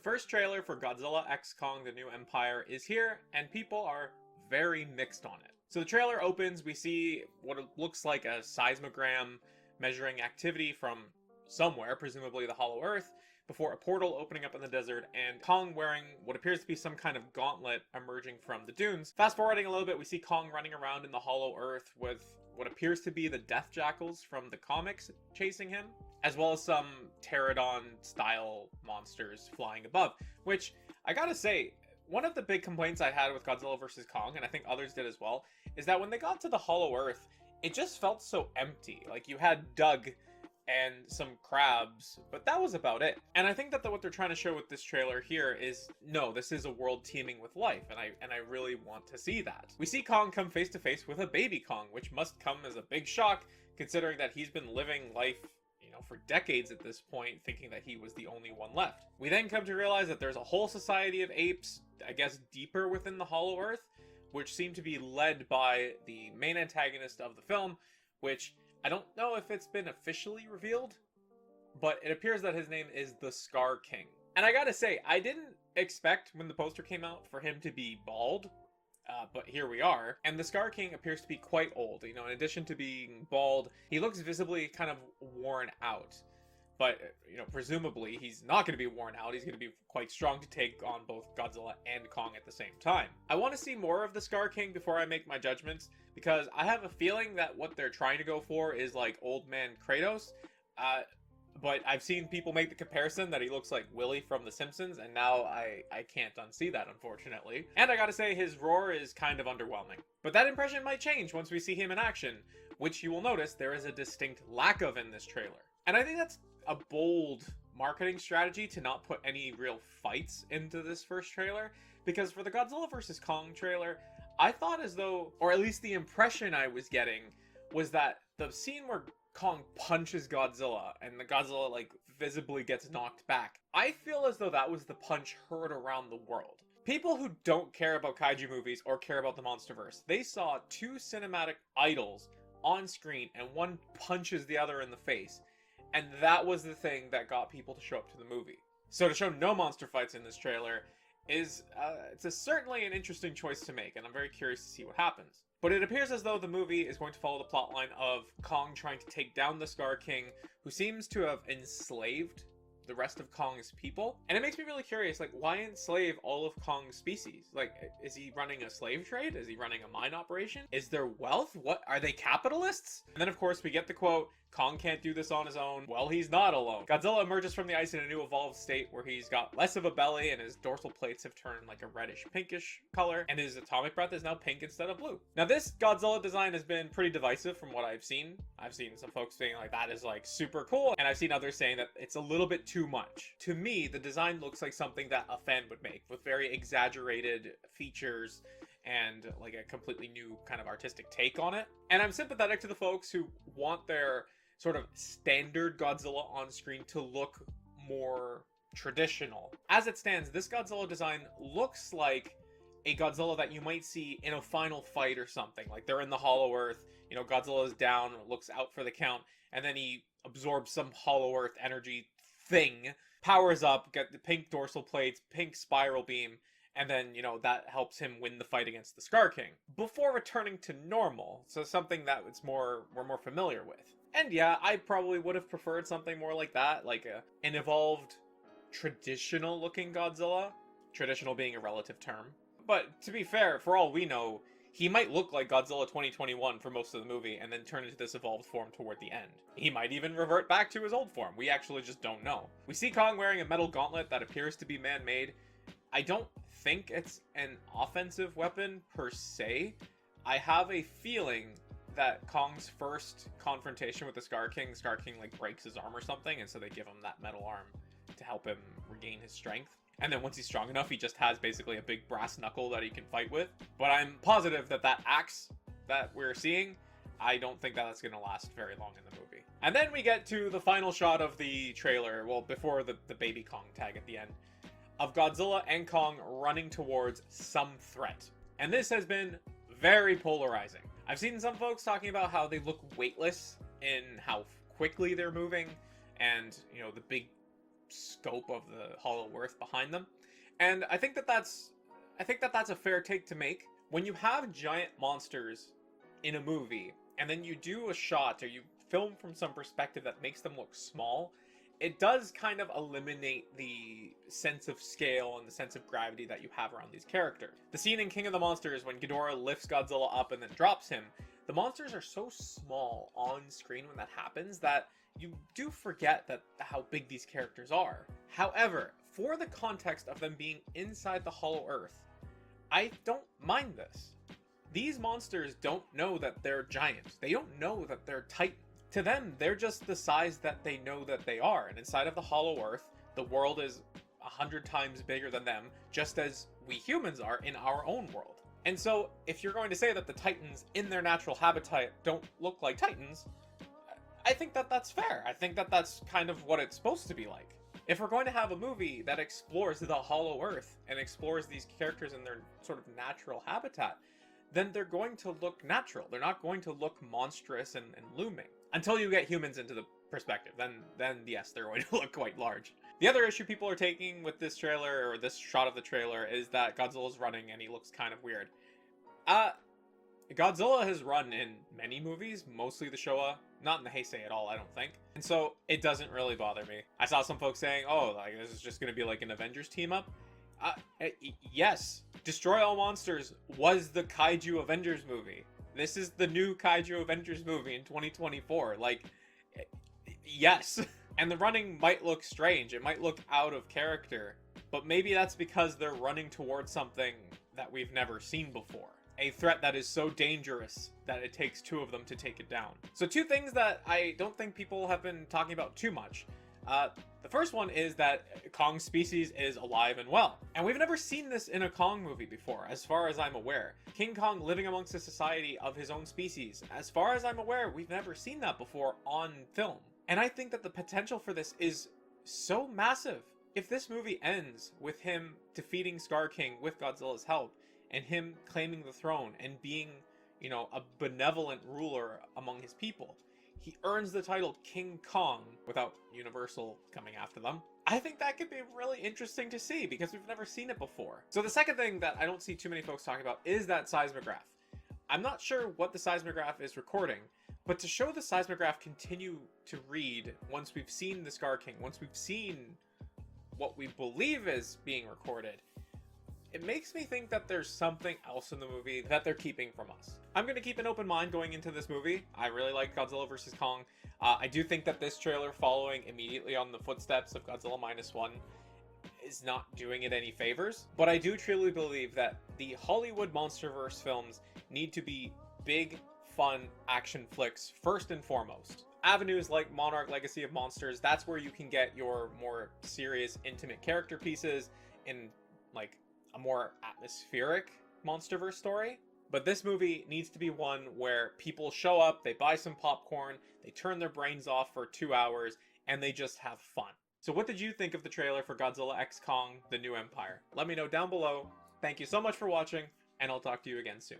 first trailer for Godzilla x Kong: The New Empire is here, and people are very mixed on it. So the trailer opens, we see what looks like a seismogram measuring activity from somewhere, presumably the Hollow Earth, before a portal opening up in the desert, and Kong wearing what appears to be some kind of gauntlet emerging from the dunes. Fast forwarding a little bit, we see Kong running around in the Hollow Earth with what appears to be the Death Jackals from the comics chasing him, as well as some pterodon-style monsters flying above, which, I gotta say, one of the big complaints I had with Godzilla vs. Kong, and I think others did as well, is that when they got to the Hollow Earth, it just felt so empty. Like, you had Doug and some crabs, but that was about it. And I think that what they're trying to show with this trailer here is, no, this is a world teeming with life, and I really want to see that. We see Kong come face to face with a baby Kong, which must come as a big shock, considering that he's been living life, for decades at this point, thinking that he was the only one left. We then come to realize that there's a whole society of apes, I guess deeper within the Hollow Earth, which seem to be led by the main antagonist of the film, which I don't know if it's been officially revealed, but it appears that his name is the Scar King. And I gotta say, I didn't expect when the poster came out for him to be bald, but here we are. And the Scar King appears to be quite old. In addition to being bald, he looks visibly kind of worn out. But, presumably he's not going to be worn out. He's going to be quite strong to take on both Godzilla and Kong at the same time. I want to see more of the Scar King before I make my judgments, because I have a feeling that what they're trying to go for is like old man Kratos. But I've seen people make the comparison that he looks like Willy from The Simpsons, and now I can't unsee that, unfortunately. And I gotta say, his roar is kind of underwhelming. But that impression might change once we see him in action, which you will notice there is a distinct lack of in this trailer. And I think that's a bold marketing strategy to not put any real fights into this first trailer, because for the Godzilla vs. Kong trailer, I thought as though, or at least the impression I was getting, was that the scene where Kong punches Godzilla and the Godzilla visibly gets knocked back, I feel as though that was the punch heard around the world. People who don't care about kaiju movies or care about the Monsterverse, they saw two cinematic idols on screen and one punches the other in the face, and that was the thing that got people to show up to the movie. So to show no monster fights in this trailer is certainly an interesting choice to make, and I'm very curious to see what happens. But it appears as though the movie is going to follow the plotline of Kong trying to take down the Scar King, who seems to have enslaved the rest of Kong's people. And it makes me really curious, why enslave all of Kong's species? Is he running a slave trade? Is he running a mine operation? Is there wealth? What, are they capitalists? And then of course we get the quote, Kong can't do this on his own. Well, he's not alone. Godzilla emerges from the ice in a new evolved state where he's got less of a belly and his dorsal plates have turned like a reddish pinkish color, and his atomic breath is now pink instead of blue. Now this Godzilla design has been pretty divisive from what I've seen. I've seen some folks saying that is super cool, and I've seen others saying that it's a little bit too much. To me, the design looks like something that a fan would make, with very exaggerated features and a completely new kind of artistic take on it. And I'm sympathetic to the folks who want their sort of standard Godzilla on screen to look more traditional. As it stands, this Godzilla design looks like a Godzilla that you might see in a final fight or something. They're in the Hollow Earth, Godzilla's down, looks out for the count, and then he absorbs some Hollow Earth energy thing, powers up, get the pink dorsal plates, pink spiral beam, and then, that helps him win the fight against the Scar King, before returning to normal, so something that we're more familiar with. And yeah, I probably would have preferred something more like that, an evolved, traditional-looking Godzilla. Traditional being a relative term. But to be fair, for all we know, he might look like Godzilla 2021 for most of the movie, and then turn into this evolved form toward the end. He might even revert back to his old form. We actually just don't know. We see Kong wearing a metal gauntlet that appears to be man-made. I don't think it's an offensive weapon per se. I have a feeling that Kong's first confrontation with the Scar King breaks his arm or something, and so they give him that metal arm to help him regain his strength. And then once he's strong enough, he just has basically a big brass knuckle that he can fight with. But I'm positive that that axe that we're seeing, I don't think that's going to last very long in the movie. And then we get to the final shot of the trailer, well, before the baby Kong tag at the end, of Godzilla and Kong running towards some threat. And this has been very polarizing. I've seen some folks talking about how they look weightless in how quickly they're moving, and, the big scope of the Hollow Earth behind them. And I think that that's a fair take to make. When you have giant monsters in a movie, and then you do a shot or you film from some perspective that makes them look small, it does kind of eliminate the sense of scale and the sense of gravity that you have around these characters. The scene in King of the Monsters when Ghidorah lifts Godzilla up and then drops him, the monsters are so small on screen when that happens that you do forget that how big these characters are. However, for the context of them being inside the Hollow Earth, I don't mind this. These monsters don't know that they're giants. They don't know that they're titans. To them, they're just the size that they know that they are. And inside of the Hollow Earth, the world is 100 times bigger than them, just as we humans are in our own world. And so, if you're going to say that the titans in their natural habitat don't look like titans, I think that that's fair. I think that that's kind of what it's supposed to be like. If we're going to have a movie that explores the Hollow Earth and explores these characters in their sort of natural habitat, then they're going to look natural. They're not going to look monstrous and looming. Until you get humans into the perspective, then yes, they're going to look quite large. The other issue people are taking with this trailer, or this shot of the trailer, is that Godzilla's running and he looks kind of weird. Godzilla has run in many movies, mostly the Showa, not in the Heisei at all, I don't think. And so, it doesn't really bother me. I saw some folks saying, oh, like, this is just gonna be like an Avengers team-up. Yes, Destroy All Monsters was the Kaiju Avengers movie. This is the new Kaiju Avengers movie in 2024. Like, yes. And the running might look strange. It might look out of character. But maybe that's because they're running towards something that we've never seen before. A threat that is so dangerous that it takes two of them to take it down. So two things that I don't think people have been talking about too much. The first one is that Kong's species is alive and well. And we've never seen this in a Kong movie before, as far as I'm aware. King Kong living amongst a society of his own species. As far as I'm aware, we've never seen that before on film. And I think that the potential for this is so massive. If this movie ends with him defeating Scar King with Godzilla's help, and him claiming the throne and being, you know, a benevolent ruler among his people, he earns the title King Kong without Universal coming after them. I think that could be really interesting to see because we've never seen it before. So the second thing that I don't see too many folks talking about is that seismograph. I'm not sure what the seismograph is recording, but to show the seismograph continue to read once we've seen the Scar King, once we've seen what we believe is being recorded, it makes me think that there's something else in the movie that they're keeping from us. I'm going to keep an open mind going into this movie. I really like Godzilla vs. Kong. I do think that this trailer following immediately on the footsteps of Godzilla Minus One is not doing it any favors. But I do truly believe that the Hollywood MonsterVerse films need to be big, fun action flicks first and foremost. Avenues like Monarch Legacy of Monsters, that's where you can get your more serious, intimate character pieces in like a more atmospheric MonsterVerse story. But this movie needs to be one where people show up, they buy some popcorn, they turn their brains off for 2 hours, and they just have fun. So what did you think of the trailer for Godzilla x Kong: The New Empire? Let me know down below. Thank you so much for watching, and I'll talk to you again soon.